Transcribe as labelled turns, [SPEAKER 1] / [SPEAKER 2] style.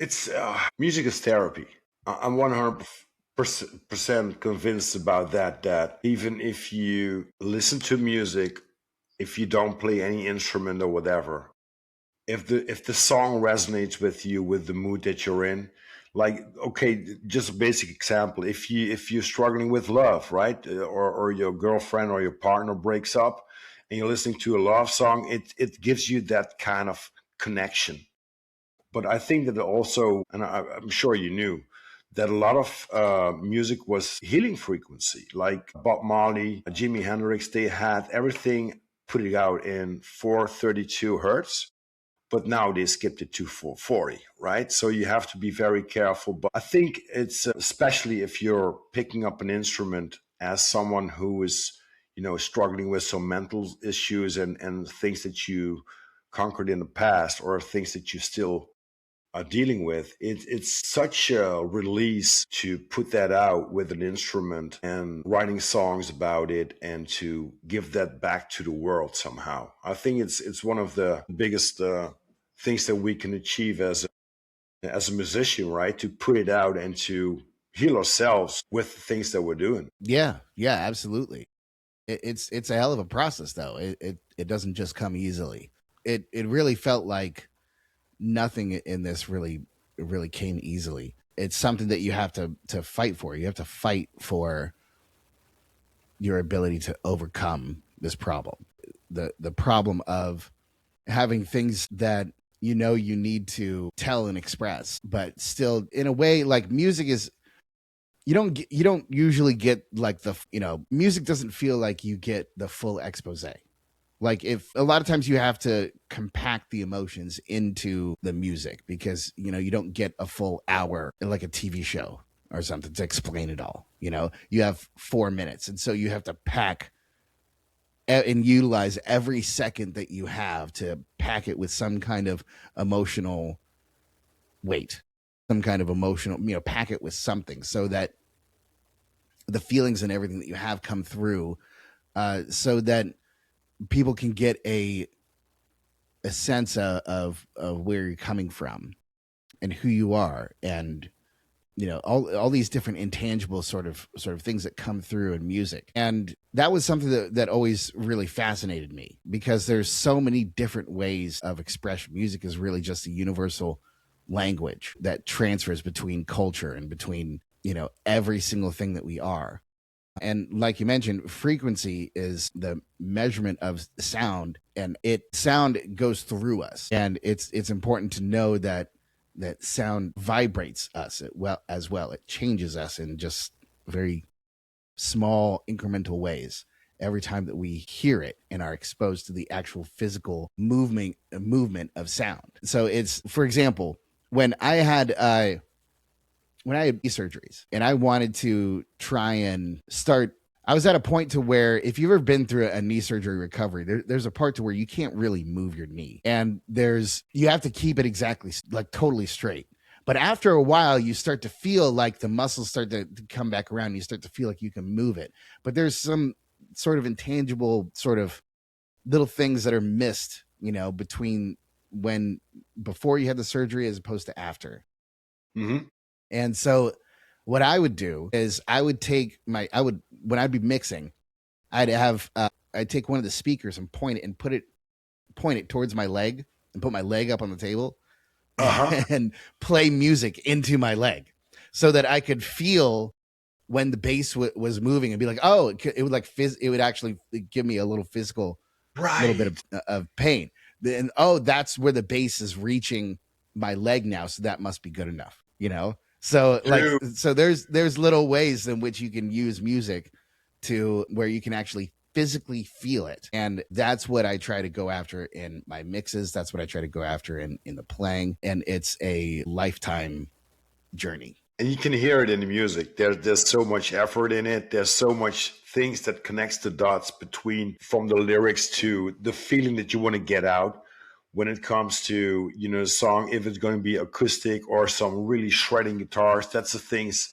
[SPEAKER 1] It's music is therapy. I'm 100% convinced about that. That even if you listen to music, if you don't play any instrument or whatever, if the song resonates with you, with the mood that you're in, like, okay, just a basic example, if you're struggling with love, right, or your girlfriend or your partner breaks up, and you're listening to a love song, it gives you that kind of connection. But I think that also, and I'm sure you knew, that a lot of music was healing frequency. Like Bob Marley, Jimi Hendrix, they had everything put it out in 432 hertz, but now they skipped it to 440, right? So you have to be very careful. But I think it's especially if you're picking up an instrument as someone who is, struggling with some mental issues and things that you conquered in the past, or things that you still are dealing with. It's such a release to put that out with an instrument and writing songs about it, and to give that back to the world somehow. I think it's one of the biggest things that we can achieve as a musician, right? To put it out and to heal ourselves with the things that we're doing.
[SPEAKER 2] Yeah, yeah, absolutely. It's a hell of a process, though. It doesn't just come easily. It really felt like nothing in this really came easily. It's something that you have to fight for. You have to fight for your ability to overcome this problem. The problem of having things that you need to tell and express, but still in a way, like music is, you don't usually get like music doesn't feel like you get the full expose. Like, if a lot of times you have to compact the emotions into the music, because you don't get a full hour like a TV show or something to explain it all. You have 4 minutes, and so you have to pack and utilize every second that you have to pack it with some kind of emotional weight, some kind of emotional, pack it with something, so that the feelings and everything that you have come through, so that people can get a sense of where you're coming from and who you are, and all these different intangible sort of things that come through in music. And that was something that always really fascinated me, because there's so many different ways of expression. Music is really just a universal language that transfers between culture and between every single thing that we are. And like you mentioned, frequency is the measurement of sound, and sound goes through us. And it's important to know that sound vibrates us as well. It changes us in just very small incremental ways every time that we hear it and are exposed to the actual physical movement of sound. So it's, for example, when I had knee surgeries and I wanted to try and start, I was at a point to where, if you've ever been through a knee surgery recovery, there's a part to where you can't really move your knee, and you have to keep it exactly like totally straight. But after a while, you start to feel like the muscles start to come back around. And you start to feel like you can move it. But there's some sort of intangible sort of little things that are missed, between before you had the surgery as opposed to after.
[SPEAKER 1] Mm-hmm.
[SPEAKER 2] And so what I would do is when I'd be mixing, I'd take one of the speakers and point it towards my leg, and put my leg up on the table, and play music into my leg, so that I could feel when the bass was moving, and be like, oh, it would it would actually give me a little physical, little bit of pain. And, oh, that's where the bass is reaching my leg now. So that must be good enough, So there's little ways in which you can use music to where you can actually physically feel it. And that's what I try to go after in my mixes. That's what I try to go after in the playing. And it's a lifetime journey.
[SPEAKER 1] And you can hear it in the music. There's so much effort in it. There's so much things that connects the dots between, from the lyrics to the feeling that you want to get out when it comes to, the song. If it's going to be acoustic or some really shredding guitars, that's the things